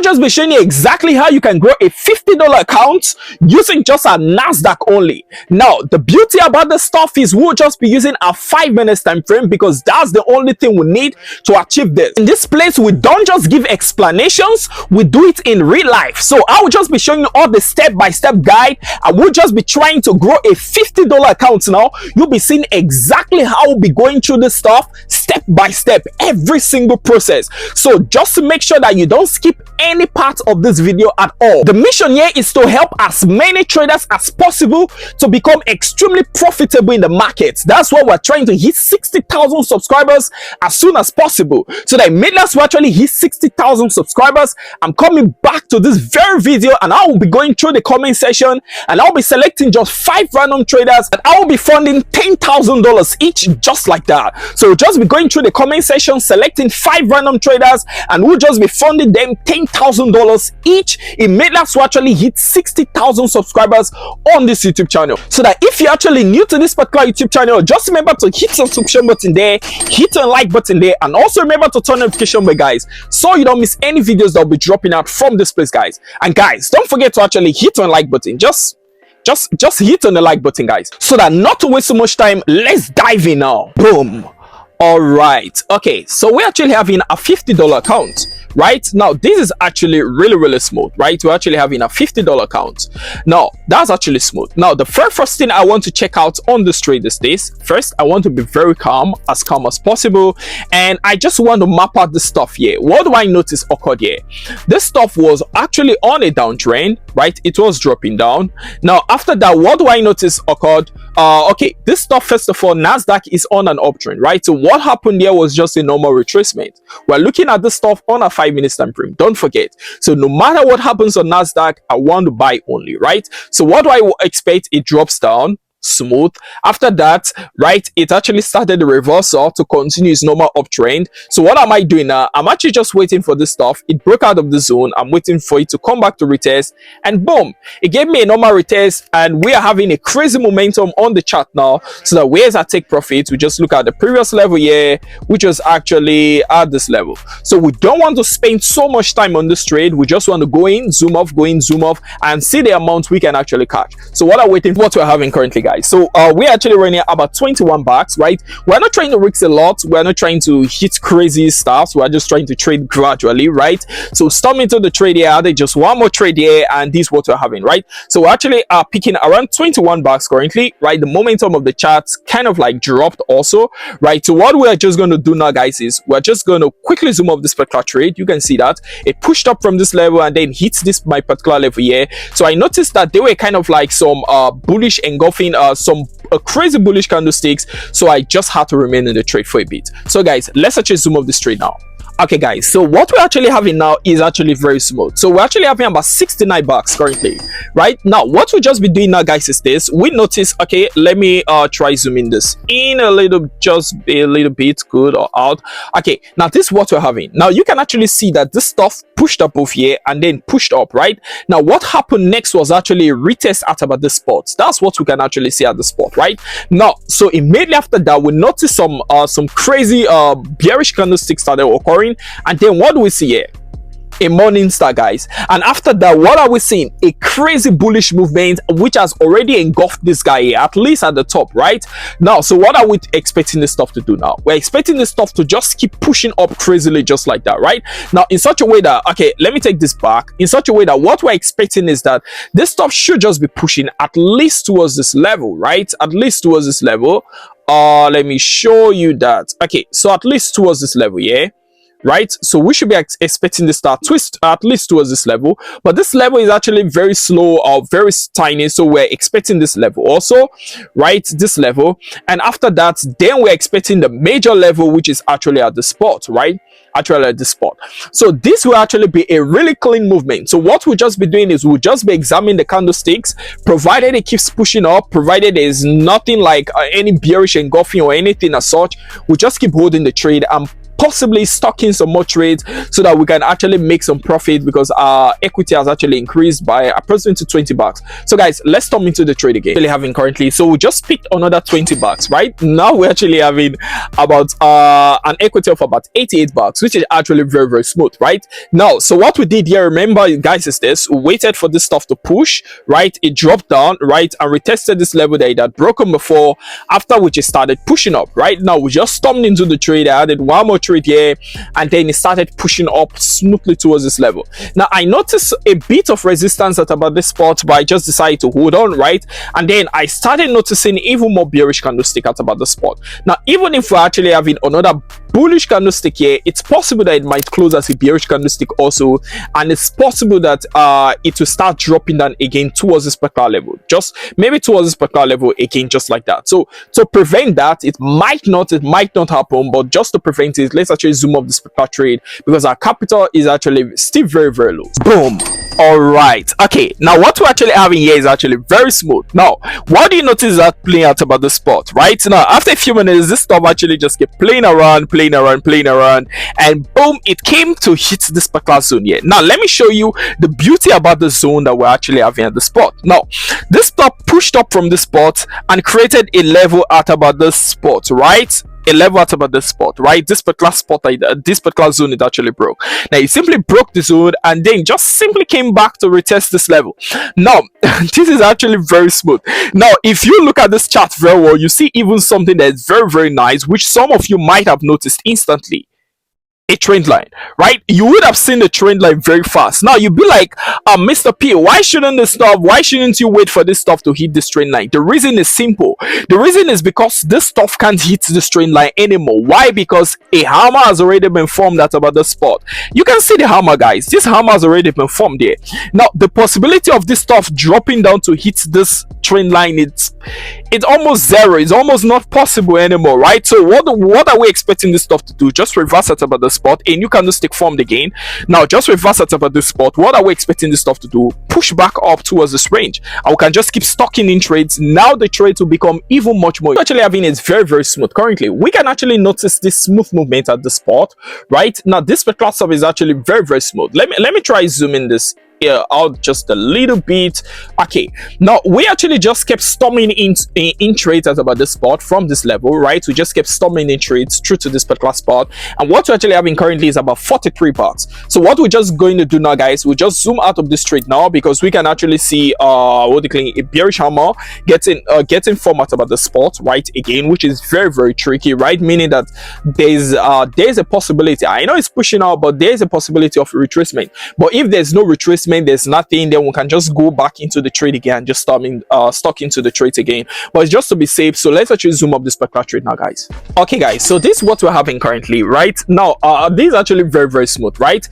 just be showing you exactly how you can grow a $50 account using just a NASDAQ only. Now, the beauty about this stuff is we'll just be using a 5 minutes time frame because that's the only thing we need to achieve this. In this place, we don't just give explanations, we do it in real life. So I will just be showing you all the step-by-step guide. I will just be trying to grow a $50 account now. You'll be seeing exactly how we'll be going through this stuff step by step, every single process. So just to make sure that you don't skip any part of this video at all. The mission here is to help as many traders as possible to become extremely profitable in the market. That's why we're trying to hit 60,000 subscribers as soon as possible. So that immediately we actually hit 60,000 subscribers, I'm coming back to this very video and I will be going through the comment section and I'll be selecting just 5 random traders and I will be funding $10,000 each, just like that. So just be going through the comment section, selecting 5 random traders, and we'll just be funding them $10,000 each immediately to actually hit 60,000 subscribers on this YouTube channel. So that if you're actually new to this particular YouTube channel, just remember to hit the subscription button there, hit the like button there, and also remember to turn notification bell, guys, so you don't miss any videos that will be dropping out from this place, guys. And guys, don't forget to actually hit on like button. Just hit on the like button, guys, so that not to waste so much time, let's dive in now. Boom. All right, okay, so we're actually having a $50 account. Right now, this is actually really smooth, right? We're actually having a $50 account. Now, that's actually smooth. Now, the first thing I want to check out on this trade is this. First, I want to be very calm as possible, and I just want to map out the stuff here. What do I notice occurred here? This stuff was actually on a downtrend, right? It was dropping down. Now, after that, what do I notice occurred? Okay, this stuff, first of all, NASDAQ is on an uptrend, right? So what happened there was just a normal retracement. We're looking at this stuff on a 5 minutes time frame, don't forget. So no matter what happens on NASDAQ, I want to buy only, right? So what do I expect? It drops down smooth. After that, right, it actually started the reversal to continue its normal uptrend. So what am I doing now? I'm actually just waiting for this stuff. It broke out of the zone. I'm waiting for it to come back to retest, and boom, it gave me a normal retest, and we are having a crazy momentum on the chart now. So that where's our take profit, we just look at the previous level here, which was actually at this level. So we don't want to spend so much time on this trade. We just want to go in, zoom off, go in, zoom off, and see the amount we can actually catch. So what are we waiting for? What we're having currently, guys. So we're actually running about 21 bucks, right? We're not trying to risk a lot. We're not trying to hit crazy stuff. We're just trying to trade gradually, right? So storm into the trade here, added just one more trade here, and this is what we're having, right? So we're actually picking around 21 bucks currently, right? The momentum of the charts kind of like dropped also, right? So what we're just going to do now, guys, is we're just going to quickly zoom off this particular trade. You can see that it pushed up from this level and then hits this my particular level here. So I noticed that they were kind of like some bullish engulfing some crazy bullish candlesticks, so I just had to remain in the trade for a bit. So guys, let's actually zoom off this trade now. Okay guys, so what we're actually having now is actually very smooth. So we're actually having about 69 bucks currently, right? Now what we'll just be doing now, guys, is this. We notice, okay, let me try zooming this in a little, just a little bit, good or out. Okay, now this is what we're having. Now you can actually see that this stuff pushed up over here and then pushed up, right? Now what happened next was actually a retest at about the spot. That's what we can actually see at the spot, right? Now, so immediately after that, we notice some crazy bearish candlesticks started occurring. And then what do we see here? A morning star, guys. And after that, what are we seeing? A crazy bullish movement which has already engulfed this guy here, at least at the top, right? Now, so what are we expecting this stuff to do now? We're expecting this stuff to just keep pushing up crazily, just like that, right? Now, in such a way that, okay, let me take this back, in such a way that what we're expecting is that this stuff should just be pushing at least towards this level, right? At least towards this level. Let me show you that. Okay, so at least towards this level, yeah, right? So we should be expecting this to twist at least towards this level, but this level is actually very slow or very tiny, so we're expecting this level also, right? This level, and after that, then we're expecting the major level, which is actually at the spot, right? Actually at the spot. So this will actually be a really clean movement. So what we'll just be doing is we'll just be examining the candlesticks, provided it keeps pushing up, provided there is nothing like any bearish engulfing or anything as such, we'll just keep holding the trade and possibly stock in some more trades so that we can actually make some profit, because our equity has actually increased by approximately 20 bucks. So guys, let's turn into the trade again. Actually having currently, so we just picked another 20 bucks. Right now we're actually having about an equity of about 88 bucks, which is actually very, very smooth. Right now, so what we did here, remember guys, is this: we waited for this stuff to push, right? It dropped down, right, and retested this level that it had broken before, after which it started pushing up. Right now we just stormed into the trade. I added one more trade here, and then it started pushing up smoothly towards this level. Now I noticed a bit of resistance at about this spot, but I just decided to hold on, right? And then I started noticing even more bearish candlestick at about the spot. Now even if we're actually having another bullish candlestick here, it's possible that it might close as a bearish candlestick also, and it's possible that it will start dropping down again towards this particular level, just maybe towards this particular level again, just like that. So to prevent that, it might not happen, but just to prevent it, let's actually zoom up this particular trade, because our capital is actually still very, very low. Boom. All right, okay, now what we're actually having here is actually very smooth. Now what do you notice that playing out about the spot? Right now, after a few minutes, this stuff actually just kept playing around, and boom, it came to hit this particular zone here. Now let me show you the beauty about the zone that we're actually having at the spot. Now this stuff pushed up from the spot and created a level at about this spot, right? A level at about this spot, right? This particular spot, this particular zone, it actually broke. Now it simply broke the zone and then just simply came back to retest this level. Now this is actually very smooth. Now if you look at this chart very well, you see even something that's very, very nice, which some of you might have noticed instantly: a trend line. Right, you would have seen the trend line very fast. Now you'd be like, Mr. P, why shouldn't you wait for this stuff to hit this trend line? The reason is simple. The reason is because this stuff can't hit this trend line anymore. Why? Because a hammer has already been formed at about the spot. You can see the hammer, guys. This hammer has already been formed there. Now the possibility of this stuff dropping down to hit this trend line, it's almost zero. It's almost not possible anymore, right? So what are we expecting this stuff to do? Just reverse at about the spot. A new candlestick formed again. Now just reverse at about this spot. What are we expecting this stuff to do? Push back up towards this range, and we can just keep stocking in trades. Now the trades will become even much more. Actually having is very, very smooth. Currently we can actually notice this smooth movement at the spot. Right now this particular stuff is actually very, very smooth. Let me try zooming this out just a little bit. Okay, now we actually just kept storming in trades at about this spot from this level, right? We just kept storming in trades through to this particular spot, and what we're actually having currently is about 43 bucks. So what we're just going to do now, guys, we just zoom out of this trade now, because we can actually see what they call a bearish hammer getting formed at about the spot, right? Again, which is very, very tricky, right? Meaning that there's a possibility. I know it's pushing out, but there's a possibility of retracement. But if there's no retracement, there's nothing, then we can just go back into the trade again, just stock into the trade again. But it's just to be safe, so let's actually zoom up this particular trade now, guys. Okay guys, so this is what we're having currently. Right now this is actually very, very smooth. Right,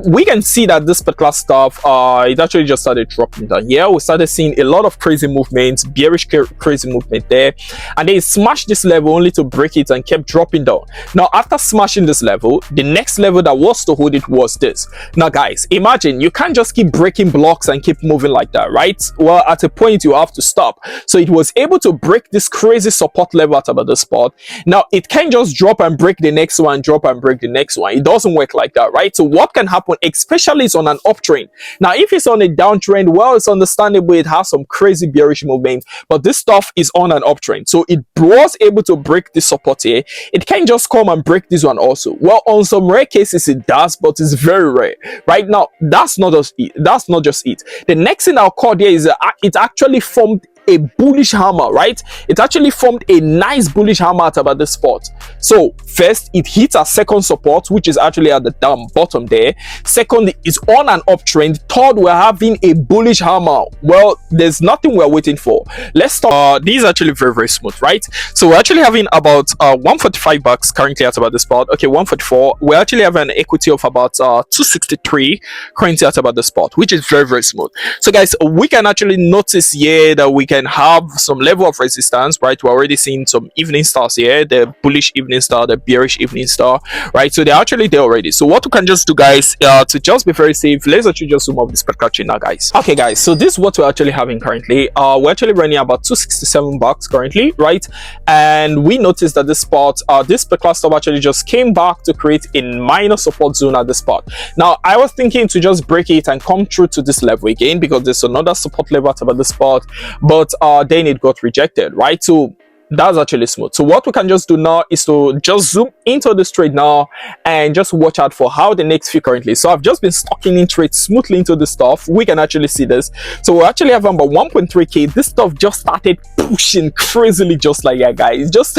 we can see that this particular stuff it actually just started dropping down. Yeah, we started seeing a lot of crazy movements, bearish crazy movement there, and they smashed this level only to break it and kept dropping down. Now after smashing this level, the next level that was to hold it was this. Now guys, imagine you can't just keep breaking blocks and keep moving like that, right? Well, at a point you have to stop. So it was able to break this crazy support level at about the spot. Now it can't just drop and break the next one, drop and break the next one. It doesn't work like that, right? So what can happen, especially it's on an uptrend. Now if it's on a downtrend, well, it's understandable, it has some crazy bearish movement, but this stuff is on an uptrend, so it was able to break this support here. It can just come and break this one also. Well, on some rare cases it does, but it's very rare. Right now that's not just it. The next thing I'll call here is it actually formed a bullish hammer, right? It actually formed a nice bullish hammer at about this spot. So first it hits a second support, which is actually at the bottom there. Second, it's on an uptrend. Third, we're having a bullish hammer. Well, there's nothing we're waiting for. Let's start. This is actually very, very smooth, right? So we're actually having about 145 bucks currently at about the spot. Okay, 144. We actually have an equity of about 263 currently at about the spot, which is very, very smooth. So guys, we can actually notice here that we can can have some level of resistance, right? We're already seeing some evening stars here, the bullish evening star, the bearish evening star, right? So they're actually there already. So what we can just do, guys, to just be very safe, let's actually just zoom up this particular trade now, guys. Okay, guys, so this is what we're actually having currently. We're actually running about 267 bucks currently, right? And we noticed that this spot, this particular stop actually just came back to create a minor support zone at the spot. Now I was thinking to just break it and come through to this level again, because there's another support level at about the spot, but then it got rejected, right? So that's actually smooth. So what we can just do now is to just zoom into this trade now and just watch out for how the next few currently. So I've just been stocking in trades smoothly into the stuff. We can actually see this. So we actually have about 1.3k. This stuff just started pushing crazily, just like that, guys. It just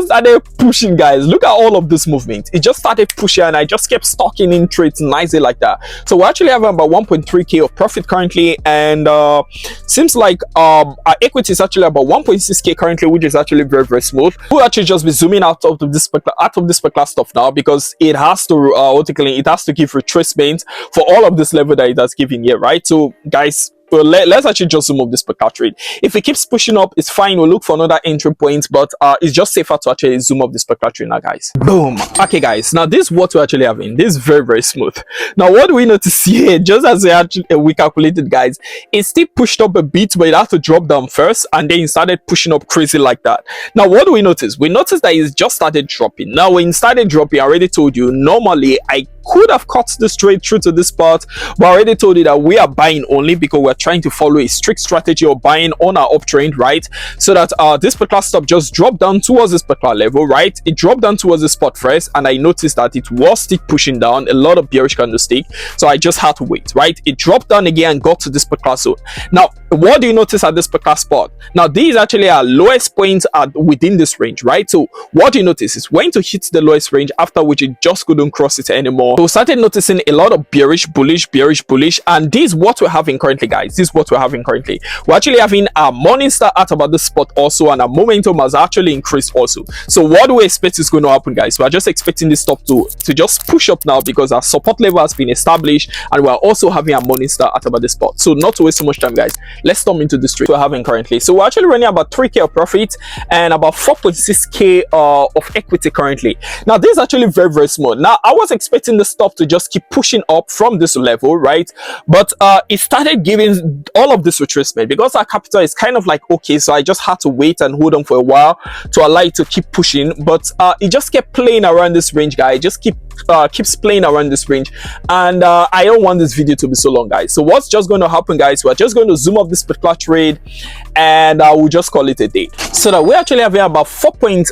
started pushing, guys. Look at all of this movement. It just started pushing and I just kept stocking in trades nicely like that. So we actually have about 1.3k of profit currently, and seems like our equity is actually about 1.6k currently, which is actually very, very smooth. We'll actually just be zooming out of this particular stuff now, because it has to it has to give retracement for all of this level that it has given here, right? So guys, well, let's actually just zoom up this particular trade. If it keeps pushing up, it's fine. We'll look for another entry point, but it's just safer to actually zoom up this particular trade now, guys. Boom. Okay, guys, now this is what we're actually having. This is very, very smooth. Now what do we notice here? Just as we calculated, guys, it still pushed up a bit, but it had to drop down first, and then it started pushing up crazy like that. Now what do we notice? We noticed that it just started dropping. Now when it started dropping, I already told you, normally I could have cut this trade through to this spot, but I already told you that we are buying only because we're trying to follow a strict strategy of buying on our uptrend, right? So that this particular stop just dropped down towards this particular level, right? It dropped down towards the spot first, and I noticed that it was still pushing down a lot of bearish candlestick, so I just had to wait, right? It dropped down again and got to this particular zone. Now what do you notice at this particular spot? Now these actually are lowest points within this range, right? So what do you notice is when to hit the lowest range, after which it just couldn't cross it anymore. So we started noticing a lot of bearish, bullish, and this is what we're having currently, guys. This is what we're having currently. We're actually having a morning star at about this spot also, and our momentum has actually increased also. So what do we expect is going to happen, guys? We're just expecting this stop to just push up now, because our support level has been established, and we're also having a morning star at about this spot. So not to waste so much time, guys, let's storm into this trade we're having currently. So we're actually running about 3k of profit and about 4.6k of equity currently. Now this is actually very, very small. Now I was expecting the stop to just keep pushing up from this level, right? But it started giving all of this retracement, because our capital is kind of like okay, so I just had to wait and hold on for a while to allow it to keep pushing. But it just kept playing around this range, guys. Just keeps playing around this range, and I don't want this video to be so long, guys. So what's just going to happen, guys, we're just going to zoom up this particular trade, and we'll just call it a day. So that we're actually having about approximately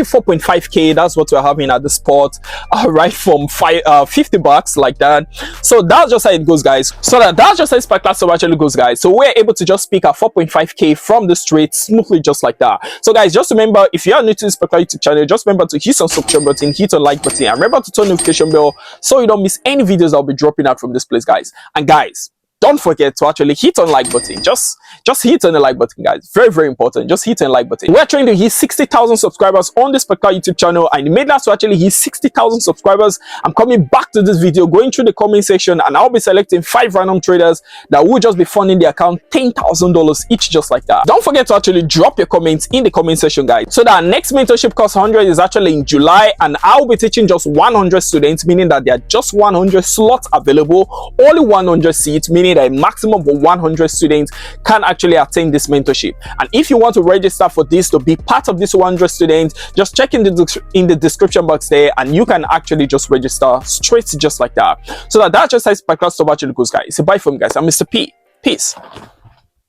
4.5k. That's what we're having at the spot, right, from 50 bucks like that. So that's just how it goes, guys. So that's just how this particular stuff actually goes, guys. So we're able to just pick a 4.5k from this trade smoothly, just like that. So guys, just remember, if you are new to this particular YouTube channel, just remember to hit on subscribe button, hit on like button, and remember to turn notification bell so you don't miss any videos I'll be dropping out from this place, guys. And guys, don't forget to actually hit on like button. Just hit on the like button, guys. Very, very important. Just hit on the like button. We're trying to hit 60,000 subscribers on this particular YouTube channel, and in made us to actually hit 60,000 subscribers, I'm coming back to this video, going through the comment section, and I'll be selecting 5 random traders that will just be funding the account $10,000 each, just like that. Don't forget to actually drop your comments in the comment section, guys. So that our next mentorship course 100 is actually in July, and I'll be teaching just 100 students, meaning that there are just 100 slots available, only 100 seats, meaning that a maximum of 100 students can actually attend this mentorship. And if you want to register for this to be part of this 100 students, just check in the description box there, and you can actually just register straight, just like that. So that's just how this podcast actually goes, guys. So bye from, guys. I'm Mr. P. Peace.